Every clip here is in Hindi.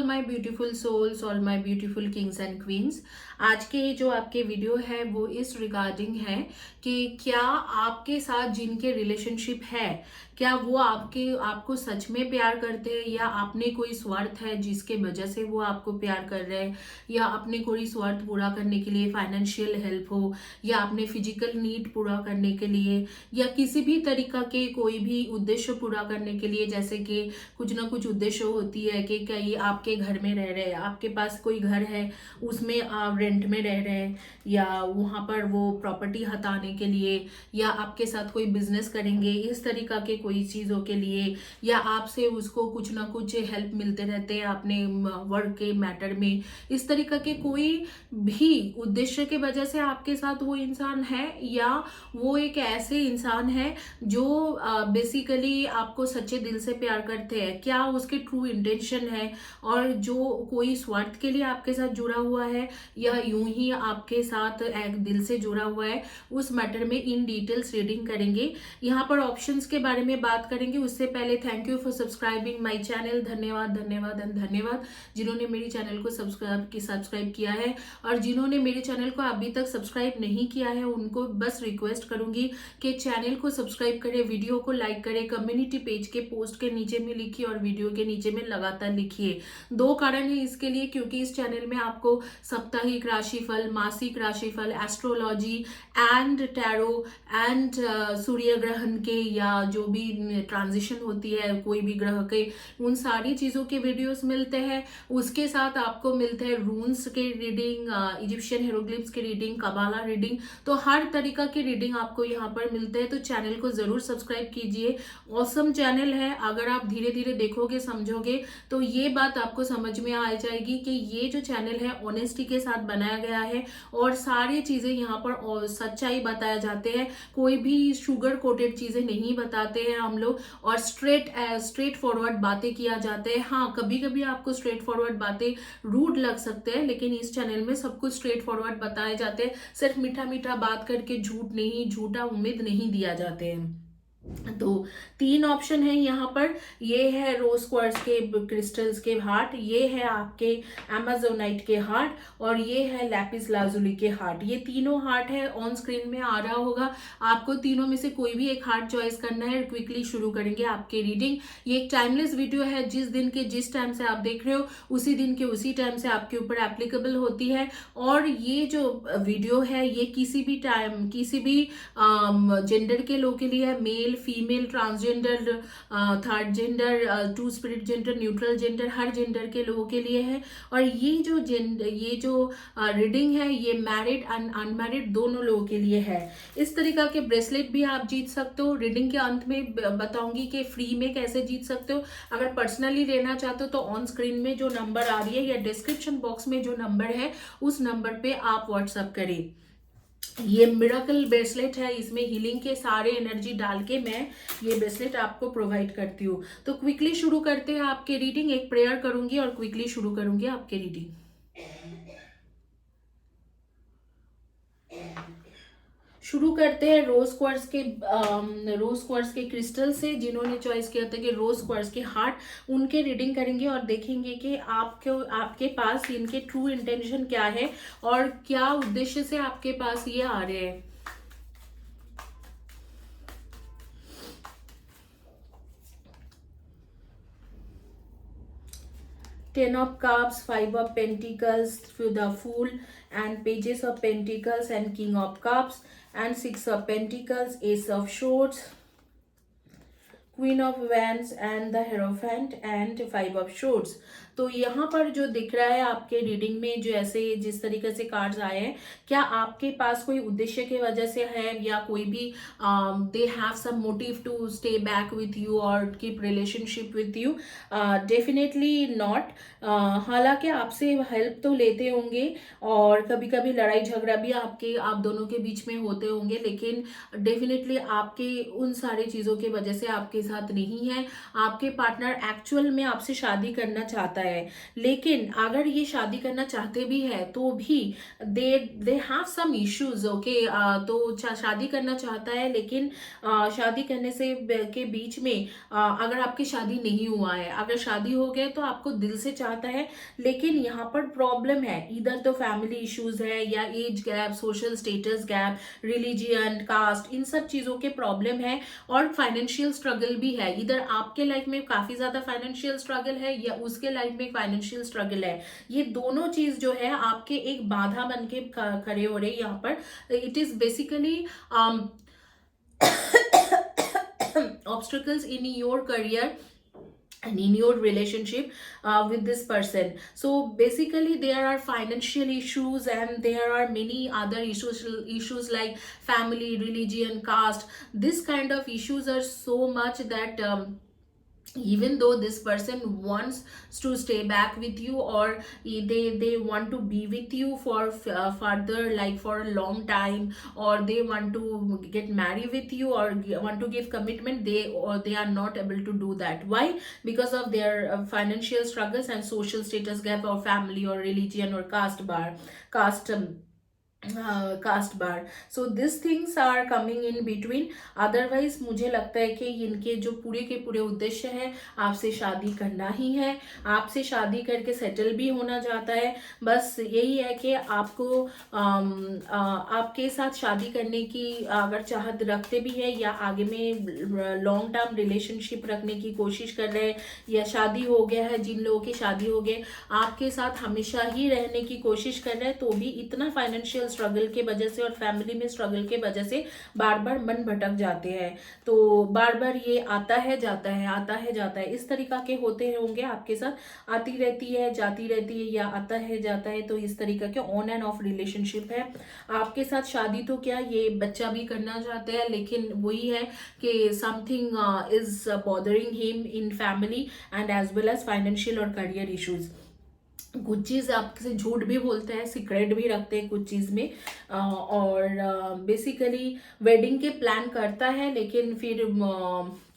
All my beautiful souls, all my beautiful kings and queens. आज के जो आपके वीडियो है वो इस रिगार्डिंग है कि क्या आपके साथ जिनके रिलेशनशिप है, क्या वो आपको सच में प्यार करते हैं या अपने कोई स्वार्थ है जिसके वजह से वो आपको प्यार कर रहे हैं, या अपने कोई स्वार्थ पूरा करने के लिए, फाइनेंशियल हेल्प हो या अपने फिजिकल नीड पूरा करने के लिए, या किसी भी तरीका के कोई भी उद्देश्य पूरा करने के लिए। जैसे कि कुछ ना कुछ उद्देश्य होती है कि क्या ये आपके घर में रह रहे हैं, आपके पास कोई घर है उसमें आप रेंट में रह रहे हैं, या वहाँ पर वो प्रॉपर्टी हटाने के लिए, या आपके साथ कोई बिजनेस करेंगे इस तरीका के कोई चीज़ों के लिए, या आपसे उसको कुछ ना कुछ हेल्प मिलते रहते हैं अपने वर्क के मैटर में। इस तरीका के कोई भी उद्देश्य के वजह से आपके साथ वो इंसान है, या वो एक ऐसे इंसान है जो बेसिकली आपको सच्चे दिल से प्यार करते हैं, क्या उसके ट्रू इंटेंशन है, और जो कोई स्वार्थ के लिए आपके साथ जुड़ा हुआ है या यूं ही आपके साथ एक दिल से जुड़ा हुआ है, उस मैटर में इन डिटेल्स रीडिंग करेंगे। यहाँ पर ऑप्शंस के बारे में बात करेंगे। उससे पहले thank you for subscribing my channel. धन्यवाद धन्यवाद एंड धन्यवाद जिन्होंने मेरे चैनल को सब्सक्राइब किया है, और जिन्होंने मेरे चैनल को अभी तक सब्सक्राइब नहीं किया है उनको बस रिक्वेस्ट करूंगी कि चैनल को सब्सक्राइब करें, वीडियो को लाइक करें, कम्युनिटी पेज के पोस्ट के नीचे में लिखिए और वीडियो के नीचे में लगातार लिखिए। दो कारण है इसके लिए, क्योंकि इस चैनल में आपको साप्ताहिक राशिफल, मासिक राशिफल, एस्ट्रोलॉजी एंड टैरो एंड सूर्य ग्रहण के या जो भी ट्रांजिशन होती है कोई भी ग्रह के, उन सारी चीज़ों के वीडियोस मिलते हैं। उसके साथ आपको मिलते हैं रून्स के रीडिंग, इजिप्शियन हेरोग्लिफ्स की रीडिंग, कबाला रीडिंग, तो हर तरीका की रीडिंग आपको यहाँ पर मिलते हैं। तो चैनल को जरूर सब्सक्राइब कीजिए। ऑसम चैनल है, अगर आप धीरे धीरे देखोगे समझोगे तो ये बात आपको समझ में आ जाएगी कि ये जो चैनल है ऑनेस्टी के साथ बनाया गया है और सारी चीजें यहाँ पर सच्चाई बताया जाते हैं। कोई भी शुगर कोटेड चीजें नहीं बताते हैं हम लोग, और स्ट्रेट फॉरवर्ड बातें किया जाते हैं। हाँ, कभी कभी आपको स्ट्रेट फॉरवर्ड बातें रूड लग सकते हैं, लेकिन इस चैनल में सब कुछ स्ट्रेट फॉरवर्ड बताए जाते हैं। सिर्फ मीठा मीठा बात करके झूठ नहीं, झूठा उम्मीद नहीं दिया जाते हैं। तो तीन ऑप्शन है यहाँ पर। ये है रोज क्वार्ट्ज के क्रिस्टल्स के हार्ट, ये है आपके अमेजोनाइट के हार्ट, और ये है लैपिस लाजुली के हार्ट। ये तीनों हार्ट है, ऑन स्क्रीन में आ रहा होगा। आपको तीनों में से कोई भी एक हार्ट चॉइस करना है। क्विकली शुरू करेंगे आपके रीडिंग। ये एक टाइमलेस वीडियो है, जिस दिन के जिस टाइम से आप देख रहे हो उसी दिन के उसी टाइम से आपके ऊपर एप्लीकेबल होती है। और ये जो वीडियो है ये किसी भी टाइम, किसी भी जेंडर के लोग के लिए है, male, female, transgender, third gender, two spirit gender, neutral gender, हर जेंडर के लोगों के लिए है। और ये जो रीडिंग है ये मैरिड एंड अनमैरिड दोनों लोगों के लिए है। इस तरीका के ब्रेसलेट भी आप जीत सकते हो। रीडिंग के अंत में बताऊंगी कि फ्री में कैसे जीत सकते हो। अगर पर्सनली लेना चाहते हो तो ऑन स्क्रीन में जो नंबर आ रही है या डिस्क्रिप्शन बॉक्स में जो नंबर है उस नंबर पे आप व्हाट्सएप करें। ये मिरेकल ब्रेसलेट है, इसमें हीलिंग के सारे एनर्जी डाल के मैं ये ब्रेसलेट आपको प्रोवाइड करती हूँ। तो क्विकली शुरू करते हैं आपके रीडिंग। एक प्रेयर करूंगी और क्विकली शुरू करूंगी आपके रीडिंग। शुरू करते हैं रोज क्वार्ट्ज के क्रिस्टल से। जिन्होंने चॉइस किया था कि रोज क्वार्ट्ज के हार्ट, उनके रीडिंग करेंगे और देखेंगे कि आपके पास इनके ट्रू इंटेंशन क्या है और क्या उद्देश्य से आपके पास ये आ रहे हैं। Ten of Cups, Five of Pentacles, the Fool, and Pages of Pentacles, and King of Cups, and Six of Pentacles, Ace of Swords, queen of wands and the hierophant and five of swords. तो यहाँ पर जो दिख रहा है आपके रीडिंग में, जो ऐसे जिस तरीके से कार्ड्स आए हैं, क्या आपके पास कोई उद्देश्य के वजह से है, या कोई भी they have some motive to stay back with you और keep relationship with you? Definitely not. हालांकि आपसे हेल्प तो लेते होंगे और कभी कभी लड़ाई झगड़ा भी आप दोनों के बीच में होते होंगे, लेकिन डेफिनेटली आपके उन सारी चीज़ों की वजह से आपके साथ नहीं है, आपके पार्टनर एक्चुअल में आपसे शादी करना चाहता है, लेकिन अगर ये शादी करना चाहते भी है तो भी they they have some issues. Okay, तो शादी करना चाहता है, लेकिन शादी करने से के बीच में अगर आपकी शादी नहीं हुआ है, अगर शादी हो गया तो आपको दिल से चाहता है, लेकिन यहाँ पर प्रॉब्लम है, इधर तो फैमिली इश्यूज है या age gap, social status gap, religion, caste, इन सब चीजों के प्रॉब्लम है, और फाइनेंशियल स्ट्रगल भी है। इधर आपके लाइफ में काफी ज्यादा फाइनेंशियल स्ट्रगल है या उसके लाइफ में फाइनेंशियल स्ट्रगल है। ये दोनों चीज जो है आपके एक बाधा बन के खड़े हो रहे हैं यहाँ पर। It is basically obstacles in your career and in your relationship with this person. So basically there are financial issues and there are many other issues like family, religion, caste. This kind of issues are so much that even though this person wants to stay back with you, or they want to be with you for further, like for a long time, or they want to get married with you, or want to give commitment, they are not able to do that. Why? Because of their financial struggles and social status gap, or family, or religion, or caste caste बार। So this things are coming in between. Otherwise मुझे लगता है कि इनके जो पूरे के पूरे उद्देश्य है, आपसे शादी करना ही है, आपसे शादी करके सेटल भी होना चाहता है। बस यही है कि आपको आपके साथ शादी करने की अगर चाहत रखते भी है, या आगे में लॉन्ग टर्म रिलेशनशिप रखने की कोशिश कर रहे हैं, या शादी हो गया है, जिन लोगों की शादी हो गए, आपके साथ हमेशा ही रहने की कोशिश कर रहे हैं, तो भी इतना फाइनेंशियल स्ट्रगल के वजह से और फैमिली में स्ट्रगल के वजह से बार बार मन भटक जाते हैं। तो बार बार ये आता है जाता है, आता है जाता है, इस तरीका के होते होंगे आपके साथ, आती रहती है जाती रहती है, या आता है जाता है। तो इस तरीका के ऑन एंड ऑफ रिलेशनशिप है आपके साथ। शादी तो क्या, ये बच्चा भी करना चाहते हैं, लेकिन वही है कि something is bothering him in family and as well as financial और करियर इश्यूज। कुछ चीज़ आपसे झूठ भी बोलते हैं, सीक्रेट भी रखते हैं कुछ चीज़ में, और बेसिकली वेडिंग के प्लान करता है, लेकिन फिर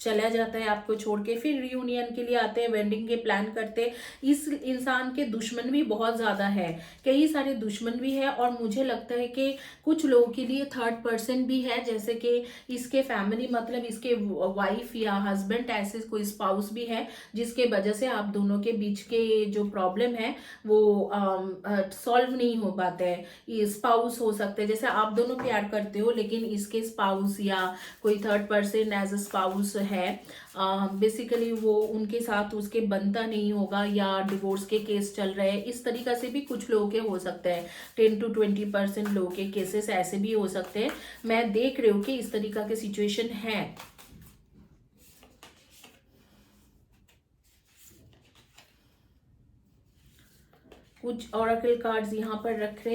चला जाता है आपको छोड़ के, फिर रियूनियन के लिए आते हैं, वेडिंग के प्लान करते हैं। इस इंसान के दुश्मन भी बहुत ज़्यादा है, कई सारे दुश्मन भी है, और मुझे लगता है कि कुछ लोगों के लिए थर्ड पर्सन भी है, जैसे कि इसके फैमिली, मतलब इसके वाइफ या हस्बैंड, ऐसे कोई स्पाउस भी है, जिसके वजह से आप दोनों के बीच के जो प्रॉब्लम है वो सॉल्व नहीं हो पाते हैं। ये स्पाउस हो सकते हैं, जैसे आप दोनों प्यार करते हो, लेकिन इसके स्पाउस या कोई third person as a spouse है, बेसिकली वो उनके साथ उसके बनता नहीं होगा, या डिवोर्स के केस चल रहे हैं। इस तरीका से भी कुछ लोगों के हो सकते हैं, 10 to 20% लोगों के केसेस ऐसे भी हो सकते हैं। मैं देख रही हूँ कि इस तरीका के सिचुएशन है। कुछ ओरेकल कार्ड्स यहाँ पर रख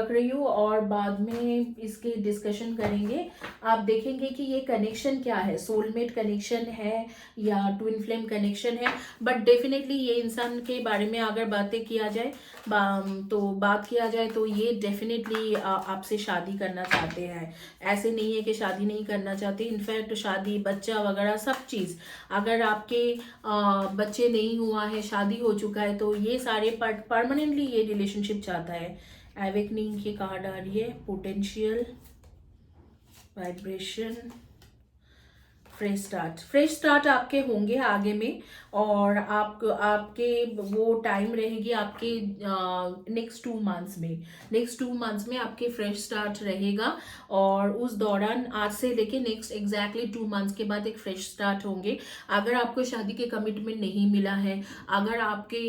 रही हूँ और बाद में इसकी डिस्कशन करेंगे। आप देखेंगे कि ये कनेक्शन क्या है, सोलमेट कनेक्शन है या ट्विन फ्लेम कनेक्शन है। बट डेफिनेटली ये इंसान के बारे में अगर बातें किया जाए तो ये डेफिनेटली आपसे शादी करना चाहते हैं। ऐसे नहीं है कि शादी नहीं करना चाहते, इनफैक्ट शादी, बच्चा वगैरह सब चीज़, अगर आपके बच्चे नहीं हुआ है, शादी हो चुका है, तो ये सारे परमानेंटली ये रिलेशनशिप चाहता है। एवेकनिंग की कार्ड आ रही है, पोटेंशियल, वाइब्रेशन, फ्रेश स्टार्ट आपके होंगे आगे में, और आपके वो टाइम रहेगी आपके नेक्स्ट 2 मंथ्स में आपके फ्रेश स्टार्ट रहेगा। और उस दौरान आज से लेके नेक्स्ट एग्जैक्टली 2 मंथ्स के बाद एक फ्रेश स्टार्ट होंगे। अगर आपको शादी के कमिटमेंट नहीं मिला है, अगर आपके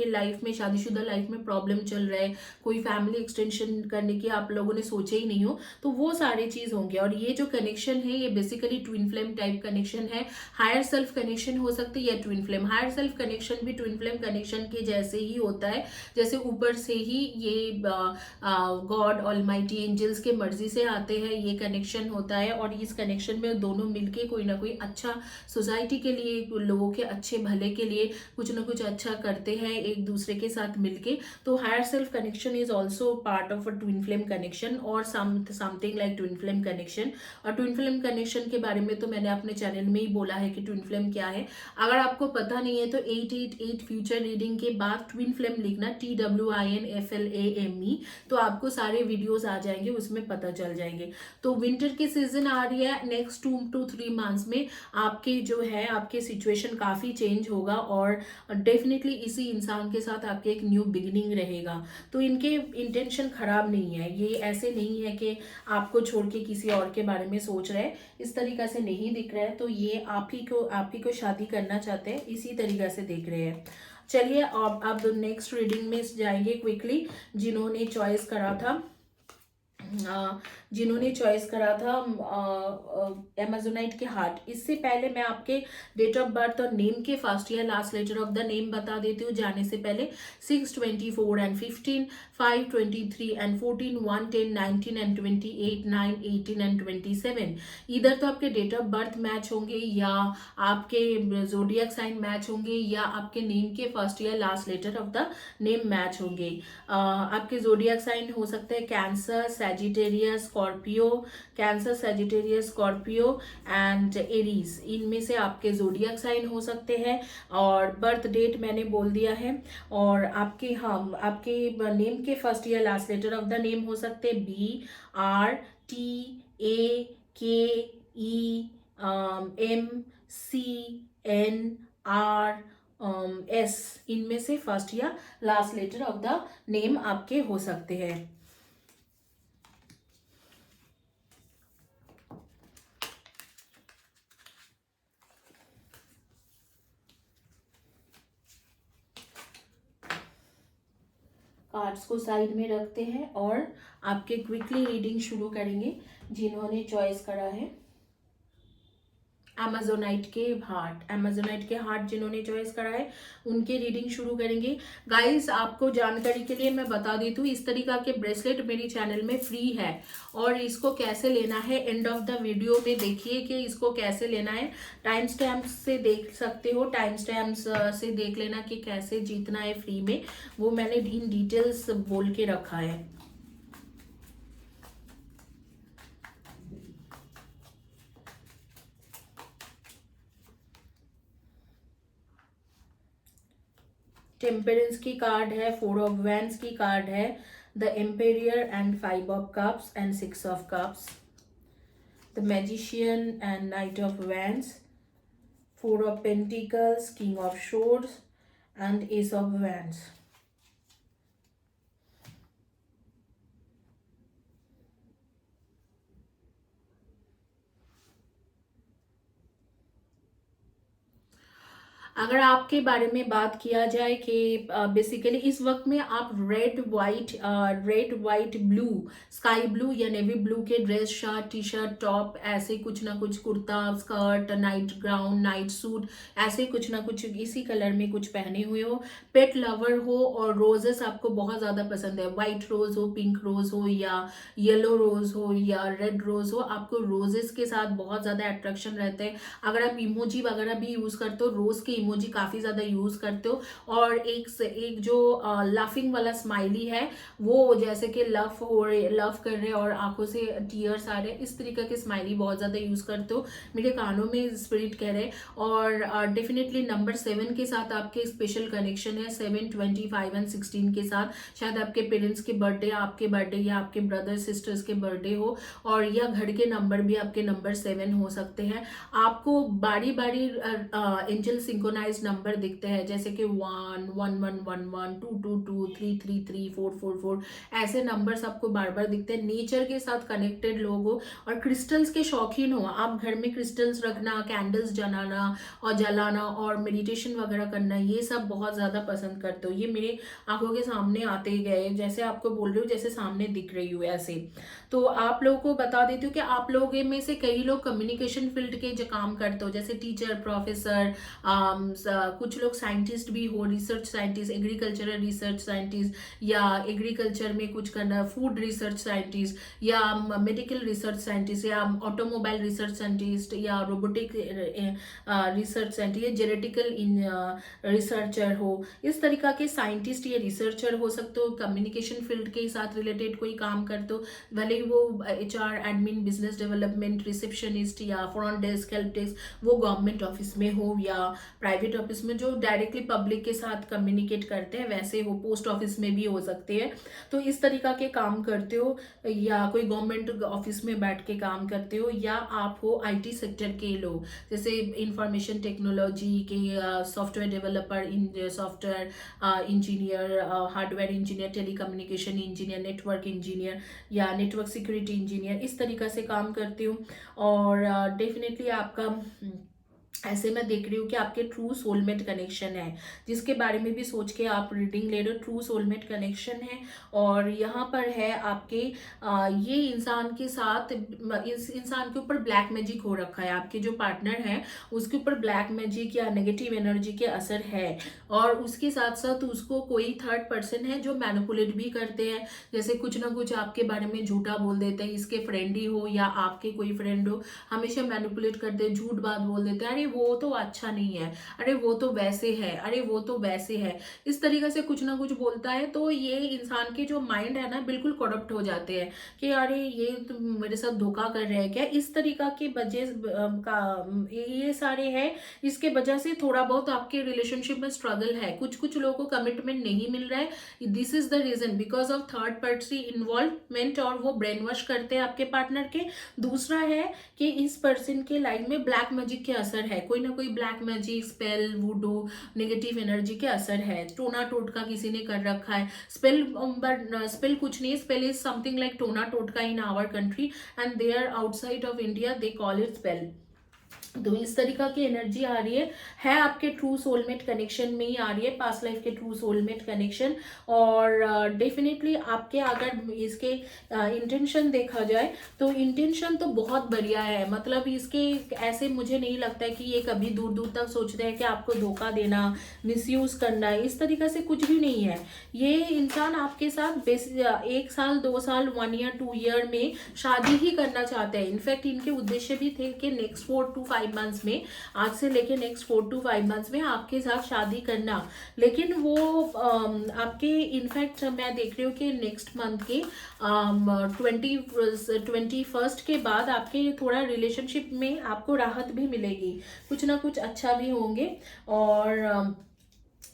लाइफ में, शादीशुदा लाइफ में प्रॉब्लम चल रहा है, कोई फैमिली एक्सटेंशन करने की आप लोगों ने सोचे ही नहीं हो, तो वो सारी चीज होंगे। और ये जो कनेक्शन है ये basically twin flame type connection है। हायर सेल्फ कनेक्शन हो सकती है या twin flame. Higher self connection भी ट्विन फ्लेम कनेक्शन के जैसे ही होता है, जैसे ऊपर से ही ये गॉड ऑलमाइटी एंजल्स के मर्जी से आते हैं, ये कनेक्शन होता है। और इस कनेक्शन में दोनों मिलके कोई ना कोई अच्छा सोसाइटी के लिए, लोगों के अच्छे भले के लिए कुछ ना कुछ अच्छा करते हैं एक दूसरे के साथ मिलके। तो higher self connection is also part of a twin flame connection और something like twin flame connection. और ट्विन फ्लेम कनेक्शन के बारे में तो मैंने अपने चैनल में ही बोला है कि ट्विन फ्लेम क्या है। अगर आपको पता नहीं है तो 888 फ्यूचर रीडिंग के बाद ट्विन फ्लेम लिखना, TWINFLAME, तो आपको सारे वीडियोस आ जाएंगे, उसमें पता चल जाएंगे। तो विंटर की सीजन आ रही है, नेक्स्ट 2 to 3 मंथ्स में आपके जो है आपके सिचुएशन काफ़ी चेंज होगा और डेफिनेटली इसी इंसान के साथ आपके एक न्यू बिगिनिंग रहेगा। तो इनके इंटेंशन खराब नहीं है, ये ऐसे नहीं है कि आपको छोड़ के किसी और के बारे में सोच रहे हैं, इस तरीका से नहीं दिख रहा है। तो ये आप ही को शादी करना चाहते हैं, इसी तरीका से देख रहे हैं। चलिए अब नेक्स्ट रीडिंग में जाएंगे क्विकली। जिन्होंने चॉइस करा था एमेजोनाइट के हार्ट। इससे पहले मैं आपके डेट ऑफ बर्थ और नेम के फर्स्ट या last letter of the name बता देती हूँ जाने से पहले। 6, 24 एंड 15, 5, 23 एंड 14, 1, 10, 19 एंड 28, 9, 18 एंड 27। इधर तो आपके डेट ऑफ बर्थ मैच होंगे, या आपके जोडियक साइन मैच होंगे, या आपके नेम के फर्स्ट या last letter of the name match होंगे। आपके जोडियक साइन हो सकते हैं Cancer, Sagittarius, Scorpio, Cancer, Sagittarius, Scorpio and Aries. इनमें से आपके जोडियक साइन हो सकते हैं। और बर्थ डेट मैंने बोल दिया है। और आपके नेम के फर्स्ट या last letter of the name हो सकते हैं BRTAKEMCNR S। इनमें से फर्स्ट या last letter of the name आपके हो सकते हैं। कार्ड्स को साइड में रखते हैं और आपके क्विकली रीडिंग शुरू करेंगे। जिन्होंने चॉइस करा है एमेजोनाइट के हार्ट जिन्होंने चॉइस करा है उनके रीडिंग शुरू करेंगे। गाइस, आपको जानकारी के लिए मैं बता देती हूँ, इस तरीका के ब्रेसलेट मेरी चैनल में फ्री है और इसको कैसे लेना है एंड ऑफ द वीडियो में देखिए कि इसको कैसे लेना है। टाइम स्टैम्प से देख सकते हो, टाइम स्टैम्प से देख लेना कि कैसे जीतना है फ्री में, वो मैंने इन डिटेल्स बोल के रखा है। टेम्परेंस की कार्ड है, 4 ऑफ वैंड्स की कार्ड है, the Imperial and 5 of cups and 6 of cups, the magician and night of wands, 4 of pentacles, king of shores and S of wands. अगर आपके बारे में बात किया जाए कि बेसिकली इस वक्त में आप red white blue, sky blue या नेवी ब्लू के dress, shirt, T shirt, top, ऐसे कुछ ना कुछ, kurta, skirt, night gown, night suit, ऐसे कुछ ना कुछ इसी कलर में कुछ पहने हुए हो। पेट लवर हो और रोजेस आपको बहुत ज़्यादा पसंद है, वाइट रोज हो, पिंक रोज हो या येलो रोज हो या रेड रोज हो, आपको रोजेस के साथ बहुत ज़्यादा अट्रैक्शन रहता है। अगर आप इमोजी वगैरह भी यूज़ करते हो, रोज के इमोजी काफी ज्यादा यूज करते हो। और एक जो लाफिंग वाला स्माइली है, वो जैसे कि लव कर रहे और आंखों से टीयर्स आ रहे, इस तरीके के स्माइली बहुत ज्यादा यूज करते हो, मेरे कानों में स्पिरिट कह रहे। और डेफिनेटली नंबर 7 के साथ आपके स्पेशल कनेक्शन है, 7, 25 एंड 16 के साथ। शायद आपके पेरेंट्स के बर्थडे, आपके बर्थडे या आपके ब्रदर सिस्टर्स के बर्थडे हो, और या घर के नंबर भी आपके नंबर 7 हो सकते हैं। आपको बारी बारी एंजल सिंक्रोनाइज नंबर दिखते हैं, जैसे कि 1, 1, 1, 1, 1, 2, 2, 2, 3, 3, 3, 4, 4, 4, ऐसे नंबर्स आपको बार बार दिखते हैं। नेचर के साथ कनेक्टेड लोग हो और क्रिस्टल्स के शौकीन हो, आप घर में क्रिस्टल्स रखना, कैंडल्स जलाना और मेडिटेशन वगैरह करना, ये सब बहुत ज़्यादा पसंद करते हो। ये मेरे आंखों के सामने आते ही गए, जैसे आपको बोल रही हूँ, जैसे सामने दिख रही हूँ ऐसे। तो आप लोगों को बता देती हूँ कि आप लोगों में से कई लोग कम्युनिकेशन फील्ड के जो काम करते हो, जैसे टीचर, प्रोफेसर, कुछ लोग साइंटिस्ट भी हो, research scientist, agricultural research scientist, या एग्रीकल्चर में कुछ करना, फूड रिसर्च साइंटिस्ट, या मेडिकल रिसर्च साइंटिस्ट, या ऑटोमोबाइल रिसर्च साइंटिस्ट, या रोबोटिक रिसर्च साइंटिस्ट, या जेनेटिकल रिसर्चर हो, इस तरीका के साइंटिस्ट या रिसर्चर हो सकते हो। कम्युनिकेशन फील्ड के साथ रिलेटेड कोई काम करते हो, भले ही वो HR, admin, business development, receptionist या फ्रंट डेस्क, हेल्प डेस्क, वो गवर्नमेंट ऑफिस में हो या प्राइवेट ऑफिस में जो डायरेक्टली पब्लिक के साथ कम्युनिकेट करते हैं वैसे हो, पोस्ट ऑफिस में भी हो सकते हैं। तो इस तरीका के काम करते हो, या कोई गवर्नमेंट ऑफिस में बैठ के काम करते हो, या आप हो IT सेक्टर के लोग, जैसे इंफॉर्मेशन टेक्नोलॉजी के software developer, software engineer, hardware engineer, telecommunication engineer, network engineer या नेटवर्क सिक्योरिटी इंजीनियर, इस तरीका से काम करती हूँ। और डेफिनेटली आपका ऐसे मैं देख रही हूँ कि आपके ट्रू सोलमेट कनेक्शन है, जिसके बारे में भी सोच के आप रीडिंग ले रहे हो। ट्रू सोलमेट कनेक्शन है, और यहाँ पर है आपके ये इंसान के साथ, इस इंसान के ऊपर ब्लैक मैजिक हो रखा है। आपके जो पार्टनर है उसके ऊपर ब्लैक मैजिक या नेगेटिव एनर्जी के असर है, और उसके साथ साथ उसको कोई थर्ड पर्सन है जो मैनिपुलेट भी करते हैं, जैसे कुछ ना कुछ आपके बारे में झूठा बोल देते हैं, इसके फ्रेंड ही हो या आपके कोई फ्रेंड हो, हमेशा मैनिपुलेट करते हैं, झूठ बात बोल देते हैं, अरे वो तो अच्छा नहीं है, अरे वो तो वैसे है, अरे वो तो वैसे है, इस तरीके से कुछ ना कुछ बोलता है। तो ये इंसान के जो माइंड है ना बिल्कुल करप्ट हो जाते हैं कि अरे ये तो मेरे साथ धोखा कर रहे हैं क्या, इस तरीका के वजह का ये सारे हैं। इसके वजह से थोड़ा बहुत आपके रिलेशनशिप में स्ट्रगल है, कुछ कुछ लोगों को कमिटमेंट नहीं मिल रहा है। This is the reason, because of third party involvement, और वो ब्रेन वॉश करते हैं आपके पार्टनर के। दूसरा है कि इस पर्सन के लाइफ में ब्लैक मैजिक के असर है, कोई ना कोई black magic, spell, वुडू, negative energy के असर है, टोना टोटका किसी ने कर रखा है। स्पेल स्पेल कुछ नहीं, स्पेल इज समथिंग लाइक टोना टोटका in our country, and they are outside of India they call it spell. तो इस तरीका की एनर्जी आ रही है आपके ट्रू सोलमेट कनेक्शन में ही आ रही है, पास्ट लाइफ के ट्रू सोलमेट कनेक्शन। और डेफिनेटली आपके अगर इसके इंटेंशन देखा जाए तो इंटेंशन तो बहुत बढ़िया है, मतलब इसके ऐसे मुझे नहीं लगता है कि ये कभी दूर दूर तक सोचते हैं कि आपको धोखा देना, मिसयूज करना, इस तरीका से कुछ भी नहीं है। ये इंसान आपके साथ 1 साल 2 साल 1 ईयर 2 ईयर में शादी ही करना चाहते हैं। इनफैक्ट इनके उद्देश्य भी थे कि नेक्स्ट 4 to 5 मंथ्स में, आज से लेके नेक्स्ट 4 to 5 मंथ्स में आपके साथ शादी करना। लेकिन वो आपके इनफैक्ट मैं देख रही हूँ कि नेक्स्ट मंथ के 21st के बाद आपके थोड़ा रिलेशनशिप में आपको राहत भी मिलेगी, कुछ ना कुछ अच्छा भी होंगे। और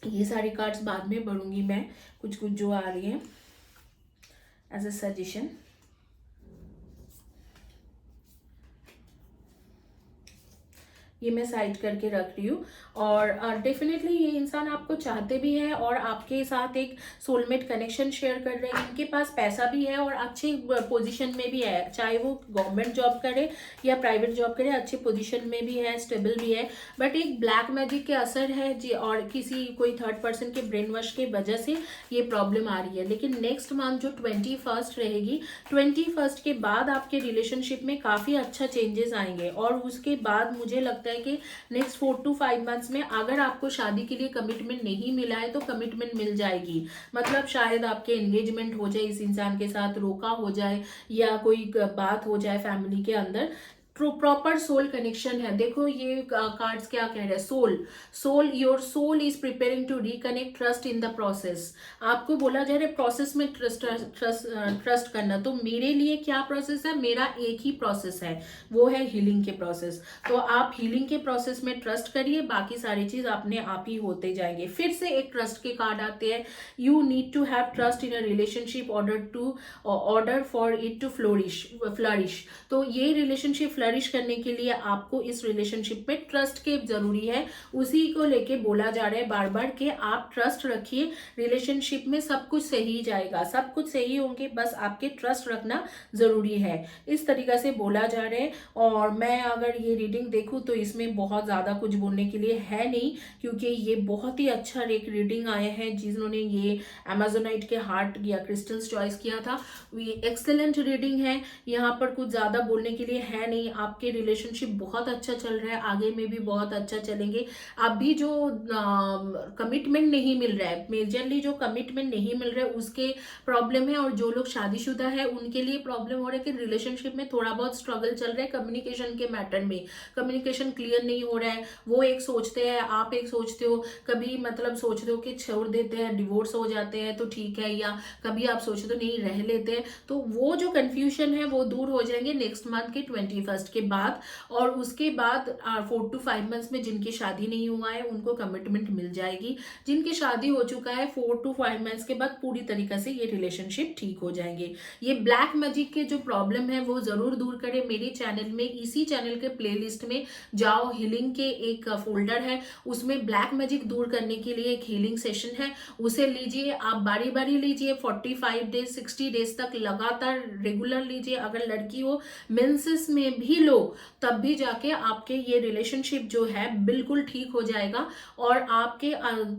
ये सारी कार्ड्स बाद में पढ़ूंगी मैं, कुछ कुछ जो आ रही है एज ए सजेशन। ये मैं साइड करके रख रही हूँ। और डेफिनेटली ये इंसान आपको चाहते भी है और आपके साथ एक सोलमेट कनेक्शन शेयर कर रहे हैं। इनके पास पैसा भी है और अच्छे पोजीशन में भी है, चाहे वो गवर्नमेंट जॉब करे या प्राइवेट जॉब करे, अच्छे पोजीशन में भी है, स्टेबल भी है। बट एक ब्लैक मैजिक के असर है जी, और किसी कोई थर्ड पर्सन के ब्रेन वॉश के वजह से ये प्रॉब्लम आ रही है। लेकिन नेक्स्ट मंथ जो 21st रहेगी, 21st के बाद आपके रिलेशनशिप में काफ़ी अच्छा चेंजेस आएंगे। और उसके बाद मुझे लगता है कि नेक्स्ट 4 to 5 मंथ्स में अगर आपको शादी के लिए कमिटमेंट नहीं मिला है तो कमिटमेंट मिल जाएगी। मतलब शायद आपके एंगेजमेंट हो जाए, इस इंसान के साथ रोका हो जाए, या कोई बात हो जाए फैमिली के अंदर। प्रॉपर सोल कनेक्शन है। देखो ये कार्ड्स क्या कह रहे हैं, soul your soul is preparing to reconnect, trust in the process. आपको बोला जा रहा है प्रोसेस में ट्रस्ट करना। तो मेरे लिए क्या प्रोसेस है, मेरा एक ही प्रोसेस है, वो है हीलिंग के प्रोसेस। तो आप हीलिंग के प्रोसेस में ट्रस्ट करिए, बाकी सारी चीज अपने आप ही होते जाएंगे। फिर से एक ट्रस्ट के कार्ड आते हैं, you need to have trust in a relationship order for it to flourish. तो ये रिलेशनशिप फ्लरिश करने के लिए आपको इस रिलेशनशिप में ट्रस्ट के जरूरी है। उसी को लेके बोला जा रहा है बार बार कि आप ट्रस्ट रखिए, रिलेशनशिप में सब कुछ सही जाएगा, सब कुछ सही होंगे, बस आपके ट्रस्ट रखना जरूरी है, इस तरीका से बोला जा रहा है। और मैं अगर ये रीडिंग देखूं तो इसमें बहुत ज्यादा कुछ बोलने के लिए है नहीं, क्योंकि ये बहुत ही अच्छा एक रीडिंग आया है। जिन्होंने ये अमेजोनाइट के हार्ट या क्रिस्टल्स चॉइस किया था, ये एक्सेलेंट रीडिंग है। यहाँ पर कुछ ज्यादा बोलने के लिए है नहीं। आपके रिलेशनशिप बहुत अच्छा चल रहा है, आगे में भी बहुत अच्छा चलेंगे। अभी जो कमिटमेंट नहीं मिल रहा है, मेजरली जो कमिटमेंट नहीं मिल रहा है उसके प्रॉब्लम है। और जो लोग शादीशुदा है उनके लिए प्रॉब्लम हो रहा है कि रिलेशनशिप में थोड़ा बहुत स्ट्रगल चल रहा है कम्युनिकेशन के मैटर में। कम्युनिकेशन क्लियर नहीं हो रहा है, वो एक सोचते हैं, आप एक सोचते हो, कभी मतलब सोचते हो कि छोड़ देते हैं, डिवोर्स हो जाते हैं तो ठीक है, या कभी आप सोचते हो नहीं रह लेते हैं। तो वो जो कंफ्यूजन है वो दूर हो जाएंगे नेक्स्ट मंथ के 21 के बाद। और उसके बाद 4 to 5 मंथ्स में जिनकी शादी नहीं हुआ है उनको कमिटमेंट मिल जाएगी। जिनकी शादी हो चुका है 4 to 5 मंथ्स के बाद पूरी तरीके से ये रिलेशनशिप ठीक हो जाएंगे। ये ब्लैक मैजिक के जो प्रॉब्लम है वो जरूर दूर करें। मेरे चैनल में, इसी चैनल के प्लेलिस्ट में जाओ, हीलिंग के एक फोल्डर है, उसमें ब्लैक मैजिक दूर करने के लिए एक हीलिंग सेशन है, उसे लीजिए। आप बारी बारी लीजिए, 45 डेज 60 डेज तक लगातार रेगुलर लीजिए। अगर लड़की हो मेंसेस में भी लो तब भी जाके आपके ये रिलेशनशिप जो है बिल्कुल ठीक हो जाएगा। और आपके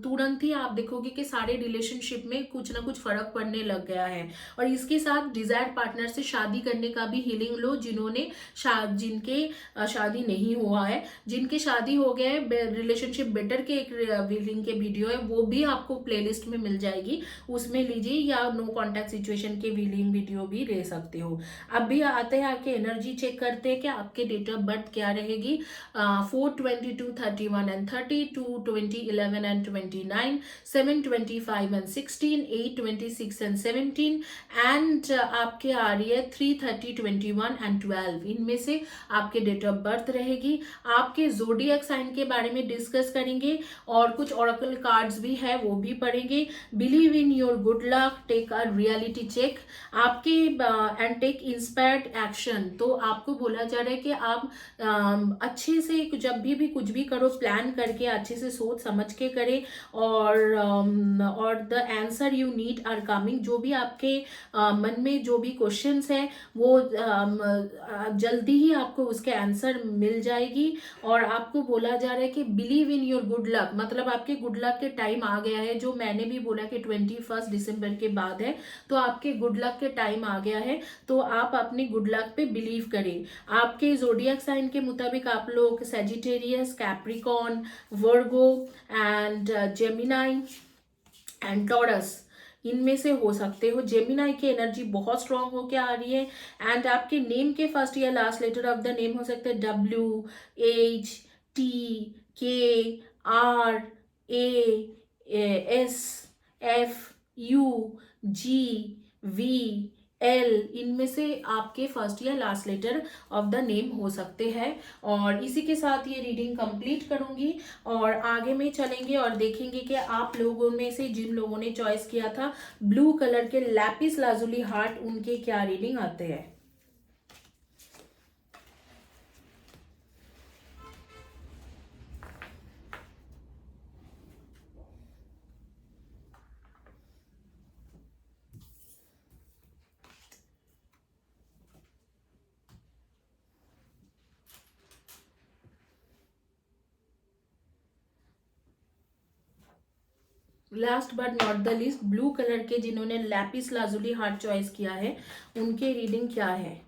तुरंत ही आप देखोगे कि सारे रिलेशनशिप में कुछ ना कुछ फर्क पड़ने लग गया है। और इसके साथ डिजायर पार्टनर से शादी करने का भी हीलिंग लो, जिन्होंने जिनके शादी नहीं हुआ है, जिनके शादी हो गए, रिलेशनशिप बेटर के एक हीलिंग के वीडियो है, वो भी आपको प्लेलिस्ट में मिल जाएगी, उसमें लीजिए। या नो कॉन्टैक्ट सिचुएशन के हीलिंग वीडियो भी ले सकते हो। अब भी आते हैं आपके एनर्जी चेक करते हैं कि आपके डेट ऑफ बर्थ क्या रहेगी। 4/22/31 and 30, 2/20/11 and 29, 7/25 and 16, 8/26 and 17 and आपके आ रही है 3/30, 21 and 12। इनमें से आपके डेट ऑफ बर्थ रहेगी। आपके जोडियक साइन के बारे में डिस्कस करेंगे और कुछ ऑरेकल कार्ड्स भी है वो भी पढ़ेंगे। Believe in your good luck, take a reality check आपके एंड टेक इंस्पायर्ड एक्शन। तो आपको बोला जा रहा है कि आप अच्छे से जब भी कुछ भी करो प्लान करके अच्छे से सोच समझ के करें। और the answer you need are coming. जो भी आपके मन में जो भी क्वेश्चंस है वो जल्दी ही आपको उसके आंसर मिल जाएगी। और आपको बोला जा रहा है कि believe in your good luck, मतलब आपके गुड लक के टाइम आ गया है। जो मैंने भी बोला कि 21 दिसंबर के बाद है, तो आपके गुड लक के टाइम आ गया है। तो आप अपनी गुड लक पे बिलीव करें। आपके जोडियक साइन के मुताबिक आप लोग Sagittarius, Capricorn, Virgo and Gemini and taurus इनमें से हो सकते हो। जेमिनाई की एनर्जी बहुत स्ट्रांग होके आ रही है। एंड आपके नेम के फर्स्ट या last letter of the name हो सकते हैं WHTKRASFUGVL। इनमें से आपके फर्स्ट या last letter of the name हो सकते हैं। और इसी के साथ ये रीडिंग कंप्लीट करूंगी और आगे में चलेंगे और देखेंगे कि आप लोगों में से जिन लोगों ने चॉइस किया था ब्लू कलर के लैपिस लाजुली हार्ट, उनके क्या रीडिंग आते हैं। Last but not the least, blue colour के जिन्होंने लैपिस लाजुली हार्ट चॉइस किया है उनके रीडिंग क्या है।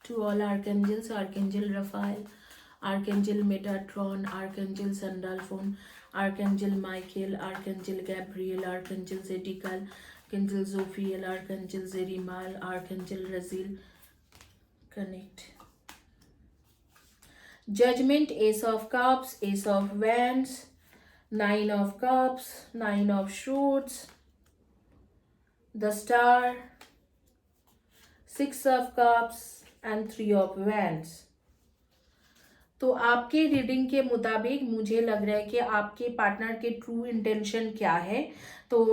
To all archangels, archangel Raphael, archangel Metatron, archangel Sandalphon, archangel Michael, archangel Gabriel, archangel Zadkiel, archangel Jophiel, archangel Jeremiel, archangel Raziel. Connect. Judgement, ace of cups, ace of wands, 9 of cups, 9 of swords, the star, 6 of cups and 3 of wands। तो आपके रीडिंग के मुताबिक मुझे लग रहा है कि आपके पार्टनर के ट्रू इंटेंशन क्या है। तो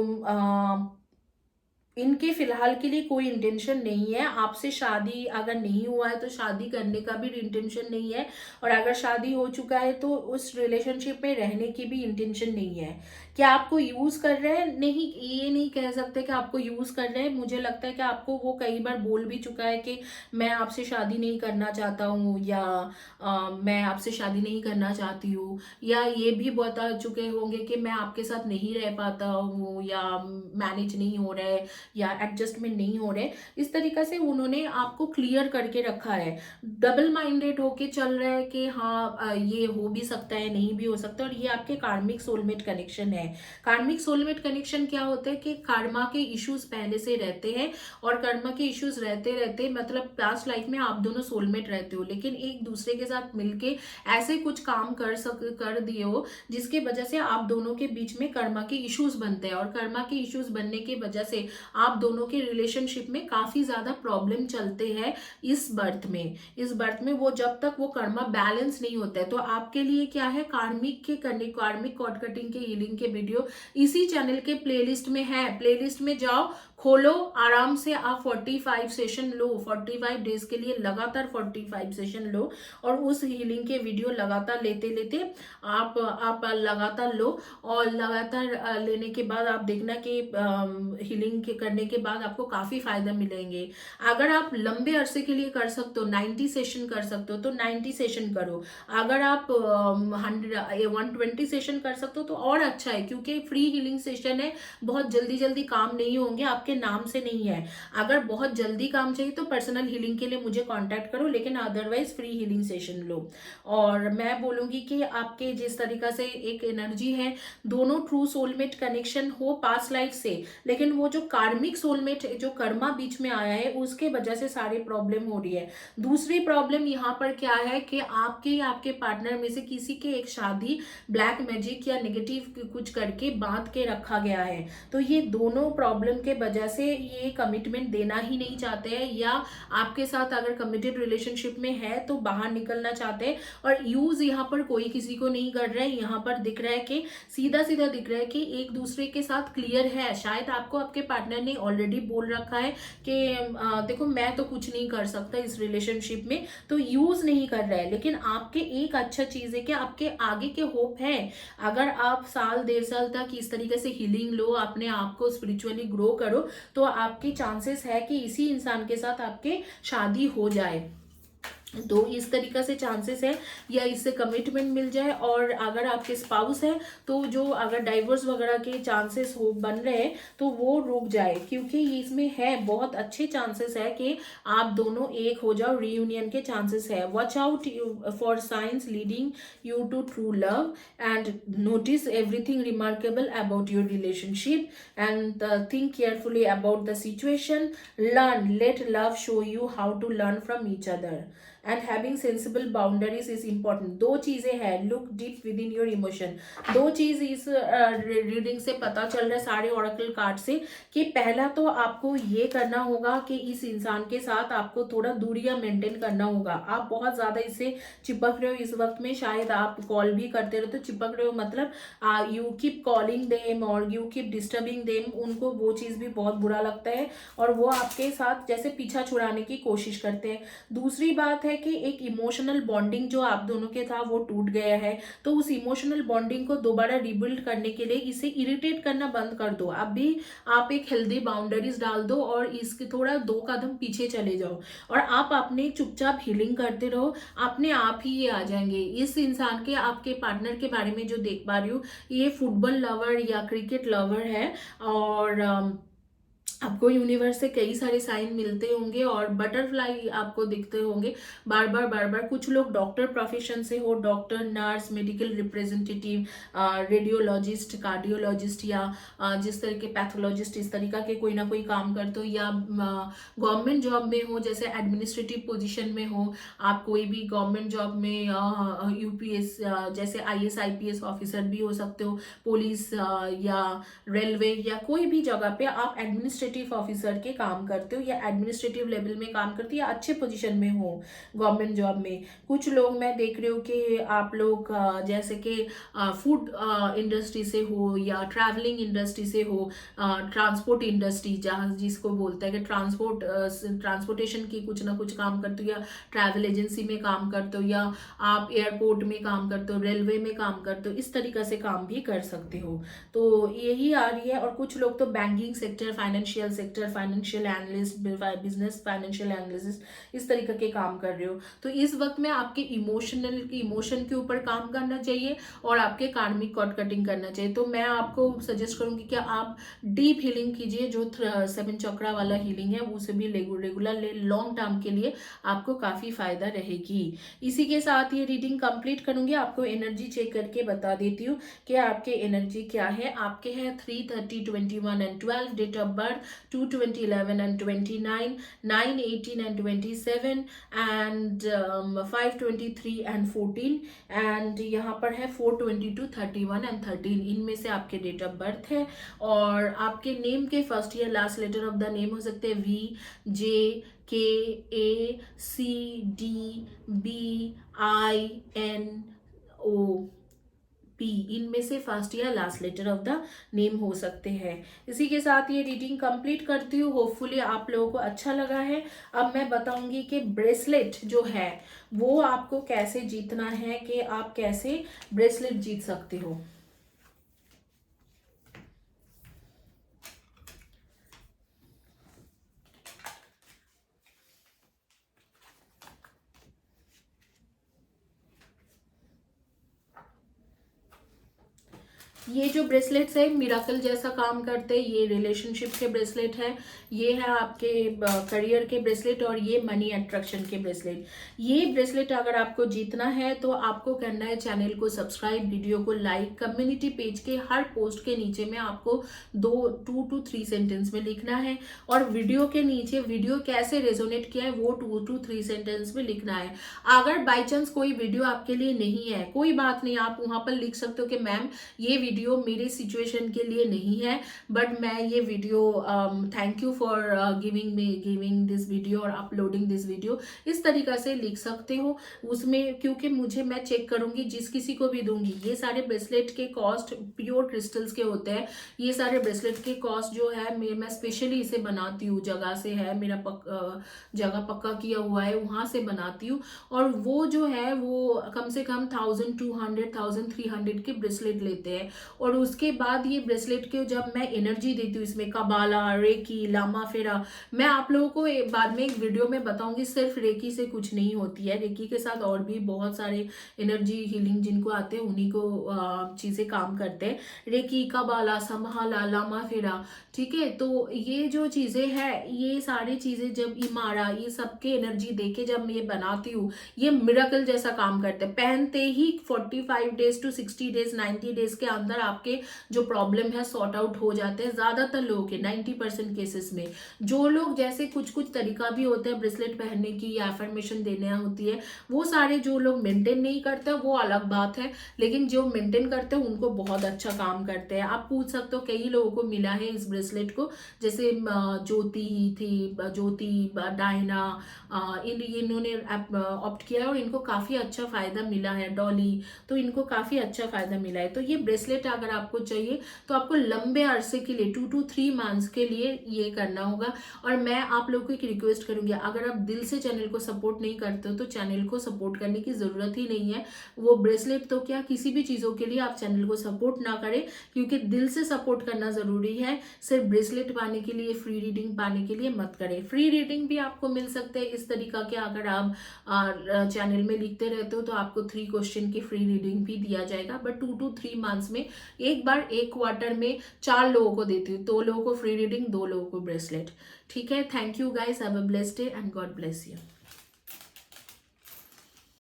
इनके फिलहाल के लिए कोई इंटेंशन नहीं है आपसे। शादी अगर नहीं हुआ है तो शादी करने का भी इंटेंशन नहीं है। और अगर शादी हो चुका है तो उस रिलेशनशिप में रहने की भी इंटेंशन नहीं है। क्या आपको यूज कर रहे हैं? नहीं, ये नहीं कह सकते कि आपको यूज कर रहे हैं। मुझे लगता है कि आपको वो कई बार बोल भी चुका है कि मैं आपसे शादी नहीं करना चाहता हूँ, या मैं आपसे शादी नहीं करना चाहती हूँ, या ये भी बता चुके होंगे कि मैं आपके साथ नहीं रह पाता हूँ, या मैनेज नहीं हो रहा है, या एडजस्टमेंट नहीं हो रहे, इस तरीका से उन्होंने आपको क्लियर करके रखा है। डबल माइंडेड होके चल रहा है कि हाँ ये हो भी सकता है, नहीं भी हो सकता, और ये आपके कार्मिक सोलमेट कनेक्शन है। कार्मिक सोलमेट कनेक्शन क्या होता है कि कर्मा के इश्यूज पहले से रहते हैं, और कर्मा के इश्यूज रहते रहते मतलब पास्ट लाइफ में आप दोनों सोलमेट रहते हो, लेकिन एक दूसरे के साथ मिलके ऐसे कुछ काम कर दिए हो जिसके वजह से आप दोनों के बीच में कर्मा के इश्यूज बनते हैं, और कर्मा के इश्यूज बनने की वजह से आप दोनों के रिलेशनशिप में काफी ज्यादा प्रॉब्लम चलते हैं इस बर्थ में वो जब तक वो कर्मा बैलेंस नहीं होता है। तो आपके लिए क्या है, कार्मिक कॉर्ड कटिंग के हीलिंग के वीडियो इसी चैनल के प्लेलिस्ट में है। प्लेलिस्ट में जाओ, खोलो, आराम से आप 45 सेशन लो, 45 डेज के लिए लगातार 45 सेशन लो, और उस हीलिंग के वीडियो लगातार लेते लेते आप लगातार लो, और लगातार लेने के बाद आप देखना कि हीलिंग के करने के बाद आपको काफी फायदा मिलेंगे। अगर आप लंबे अरसे के लिए कर सकते हो, 90 सेशन कर सकते हो तो 90 सेशन करो। अगर आप 120 सेशन कर सकते हो तो और अच्छा है, क्योंकि फ्री हीलिंग सेशन है, बहुत जल्दी जल्दी काम नहीं होंगे, आपके नाम से नहीं है। अगर बहुत जल्दी काम चाहिए तो पर्सनल हीलिंग के लिए मुझे कांटेक्ट करो, लेकिन अदरवाइज फ्री हीलिंग सेशन लो। और मैं बोलूंगी कि आपके जिस तरीका से एक एनर्जी है, दोनों ट्रू सोलमेट कनेक्शन हो पास्ट लाइफ से, लेकिन वो जो कार्मिक सोलमेट जो कर्मा बीच में आया है उसके वजह से सारी प्रॉब्लम हो रही है। दूसरी प्रॉब्लम यहाँ पर क्या है कि आपके पार्टनर में से किसी के एक शादी ब्लैक मैजिक या नेगेटिव कुछ करके बांध के रखा गया है। तो ये दोनों प्रॉब्लम के वजह से ये कमिटमेंट देना ही नहीं चाहते हैं, या आपके साथ अगर कमिटेड रिलेशनशिप में है तो बाहर निकलना चाहते हैं। और यूज यहाँ पर कोई किसी को नहीं कर रहा है, यहाँ पर दिख रहा है कि सीधा सीधा दिख रहा है कि एक दूसरे के साथ क्लियर है। शायद आपको आपके पार्टनर ने ऑलरेडी बोल रखा है कि देखो मैं तो कुछ नहीं कर सकता इस रिलेशनशिप में, तो यूज नहीं कर रहा है। लेकिन आपके एक अच्छा चीज है कि आपके आगे के होप है। अगर आप साल 1.5 साल तक इस तरीके से हीलिंग लो, अपने आप को स्पिरिचुअली ग्रो करो, तो आपकी चांसेस है कि इसी इंसान के साथ आपके शादी हो जाए। तो इस तरीका से चांसेस है, या इससे कमिटमेंट मिल जाए। और अगर आपके स्पाउस है तो जो अगर डाइवोर्स वगैरह के चांसेस हो बन रहे हैं तो वो रुक जाए, क्योंकि इसमें है बहुत अच्छे चांसेस है कि आप दोनों एक हो जाओ, रीयूनियन के चांसेस है। Watch out for signs leading you to true love and notice everything remarkable about your relationship and think carefully about the situation. Learn, let love show you how to learn from each other and having sensible boundaries is important. दो चीजें हैं, look deep within your emotion. दो चीज इस रीडिंग से पता चल रहा है सारे ओरेकल कार्ड से, कि पहला तो आपको ये करना होगा कि इस इंसान के साथ आपको थोड़ा दूरियां मेंटेन करना होगा। आप बहुत ज्यादा इससे चिपक रहे हो इस वक्त में, शायद आप कॉल भी करते रहो तो चिपक रहे हो, मतलब यू कीप कॉलिंग देम और यू कीप डिस्टर्बिंग देम। उनको वो चीज भी बहुत बुरा लगता है और वो आपके साथ जैसे पीछा छुड़ाने की कोशिश करते हैं। दूसरी बात है कि एक इमोशनल बॉन्डिंग जो आप दोनों के था वो टूट गया है, तो उस इमोशनल बॉन्डिंग को दोबारा रिबिल्ड करने के लिए इसे इरिटेट करना बंद कर दो। अभी आप एक हेल्दी बाउंड्रीज डाल दो और इसके थोड़ा 2 कदम पीछे चले जाओ, और आप अपने चुपचाप हीलिंग करते रहो, अपने आप ही ये आ जाएंगे। इस इंसान के, आपके पार्टनर के बारे में जो देख पा रही हूँ, ये फुटबॉल लवर या क्रिकेट लवर है, और आपको यूनिवर्स से कई सारे साइन मिलते होंगे और बटरफ्लाई आपको दिखते होंगे बार बार। कुछ लोग डॉक्टर प्रोफेशन से हो, doctor, nurse, medical representative, radiologist, cardiologist, या जिस तरह के पैथोलॉजिस्ट, इस तरीका के कोई ना कोई काम करते हो, या गवर्नमेंट जॉब में हो, जैसे एडमिनिस्ट्रेटिव पोजीशन में हो आप, कोई भी गवर्नमेंट जॉब में यूपीएस जैसे आईएएस आईपीएस ऑफिसर भी हो सकते हो, पुलिस या रेलवे या कोई भी जगह पे आप एडमिनिस्ट्रेटिव ऑफिसर के काम करते हो या एडमिनिस्ट्रेटिव लेवल में काम करते हो या अच्छे पोजीशन में हो गवर्नमेंट जॉब में। कुछ लोग मैं देख रही हूँ कि आप लोग जैसे कि फूड इंडस्ट्री से हो या ट्रैवलिंग इंडस्ट्री से हो, ट्रांसपोर्ट इंडस्ट्री जहाँ जिसको बोलते हैं कि ट्रांसपोर्टेशन की कुछ ना कुछ काम करते हो, या ट्रैवल एजेंसी में काम करते हो, या आप एयरपोर्ट में काम करते हो, रेलवे में काम करते हो, इस तरीका से काम भी कर सकते हो। तो यही आ रही है। और कुछ लोग तो banking sector, financial financial sector, financial analyst, business financial analysis, इस तरीके के काम कर रहे हो, तो इस वक्त में आपके इमोशन के ऊपर काम करना चाहिए और आपके कार्मिक कॉर्ड कटिंग करना चाहिए। तो मैं आपको सजेस्ट करूंगी कि आप डीप हीलिंग कीजिए, जो 7 चक्रा वाला हीलिंग है उसे भी रेगुलर लॉन्ग टर्म के लिए आपको काफ़ी फायदा रहेगी। इसी के साथ ये रीडिंग कंप्लीट करूंगी, आपको एनर्जी चेक करके बता देती हूँ कि आपके एनर्जी क्या है। आपके हैं 3, 30, 21 and 12, date of birth 2, 20, 11 and 29, 9, 18 and 27 and 5, 23 and 14 and यहाँ पर है 4, 22, 31 एंड 13। इनमें से आपके डेट ऑफ बर्थ है और आपके नेम के फर्स्ट या last letter of the name हो सकते हैं V, J, K, A, C, D, B, I, N, O, P. इनमें से फर्स्ट या last letter of the name हो सकते हैं। इसी के साथ ये रीडिंग कंप्लीट करती हूँ। होपफुली आप लोगों को अच्छा लगा है। अब मैं बताऊंगी कि ब्रेसलेट जो है वो आपको कैसे जीतना है, कि आप कैसे ब्रेसलेट जीत सकते हो। ये जो ब्रेसलेट्स है मिराकल जैसा काम करते हैं। ये रिलेशनशिप के ब्रेसलेट है, ये है आपके करियर के ब्रेसलेट और ये मनी अट्रैक्शन के ब्रेसलेट। ये ब्रेसलेट अगर आपको जीतना है तो आपको करना है चैनल को सब्सक्राइब, वीडियो को लाइक, कम्युनिटी पेज के हर पोस्ट के नीचे में आपको 2 to 3 सेंटेंस में लिखना है और वीडियो के नीचे वीडियो कैसे रेजोनेट किया है वो 2 to 3 सेंटेंस में लिखना है। अगर बाई चांस कोई वीडियो आपके लिए नहीं है, कोई बात नहीं, आप वहां पर लिख सकते हो कि मैम ये वीडियो मेरे सिचुएशन के लिए नहीं है, बट मैं ये video thank you for giving this video और अपलोडिंग दिस वीडियो, इस तरीका से लिख सकते हो उसमें, क्योंकि मैं चेक करूंगी जिस किसी को भी दूंगी। ये सारे ब्रेसलेट के कॉस्ट प्योर क्रिस्टल्स के होते हैं। ये सारे ब्रेसलेट के कॉस्ट जो है मैं स्पेशली इसे बनाती हूँ, जगह से है मेरा जगह पक्का किया हुआ है, वहां से बनाती हूँ और वो जो है वो कम से कम 1200 1300 के ब्रेसलेट लेते हैं। और उसके बाद ये ब्रेसलेट के जब मैं एनर्जी देती हूँ इसमें कबाला, रेकी, लामा फेरा, मैं आप लोगों को बाद में एक वीडियो में बताऊंगी सिर्फ रेकी से कुछ नहीं होती है। रेकी के साथ और भी बहुत सारे एनर्जी हीलिंग जिनको आते हैं उन्हीं को चीजें काम करते हैं। रेकी, कबाला, संभाला, लामा फेरा, ठीक है। तो ये जो चीजें हैं, ये सारी चीजें जब इमारा, ये सबके एनर्जी देके जब मैं ये बनाती हूँ, ये मिरेकल जैसा काम करते हैं। पहनते ही 45 डेज टू 60 डेज 90 डेज के अंदर आपके जो प्रॉब्लम है सॉर्ट आउट हो जाते हैं। ज्यादातर लोगों के 90% केसेस में जो लोग, जैसे कुछ तरीका भी होता है ब्रेसलेट पहनने की या एफर्मेशन देने होती है, वो सारे जो लोग मेंटेन नहीं करते वो अलग बात है, लेकिन जो मेंटेन करते हैं उनको बहुत अच्छा काम करते हैं। आप पूछ सकते हो, कई लोगों को मिला है इस ब्रेसलेट को, जैसे ज्योति थी, ज्योति, डायना, इन्होंने ऑप्ट किया है और इनको काफी अच्छा फायदा मिला है। डॉली, तो इनको काफी अच्छा फायदा मिला है। तो ये ब्रेसलेट अगर आपको चाहिए तो आपको लंबे अरसे के लिए 2 to 3 मंथ्स के लिए ये करना होगा। और मैं आप लोगों को एक रिक्वेस्ट करूंगी, अगर आप दिल से चैनल को सपोर्ट नहीं करते हो तो चैनल को सपोर्ट करने की जरूरत ही नहीं है। वो ब्रेसलेट तो क्या, किसी भी चीजों के लिए आप चैनल को सपोर्ट ना करें, क्योंकि दिल से सपोर्ट करना जरूरी है। सिर्फ ब्रेसलेट पाने के लिए, फ्री रीडिंग पाने के लिए मत करें। फ्री रीडिंग भी आपको मिल सकते हैं इस तरीका के, अगर आप चैनल में लिखते रहते हो तो आपको 3 क्वेश्चन की फ्री रीडिंग भी दिया जाएगा। बट 2 to 3 मंथ्स में एक बार, एक क्वार्टर में 4 लोगों को देती हूँ, 2 लोगों को फ्री रीडिंग, 2 लोगों को ब्रेसलेट। ठीक है, thank you guys, have a blessed day and God bless you.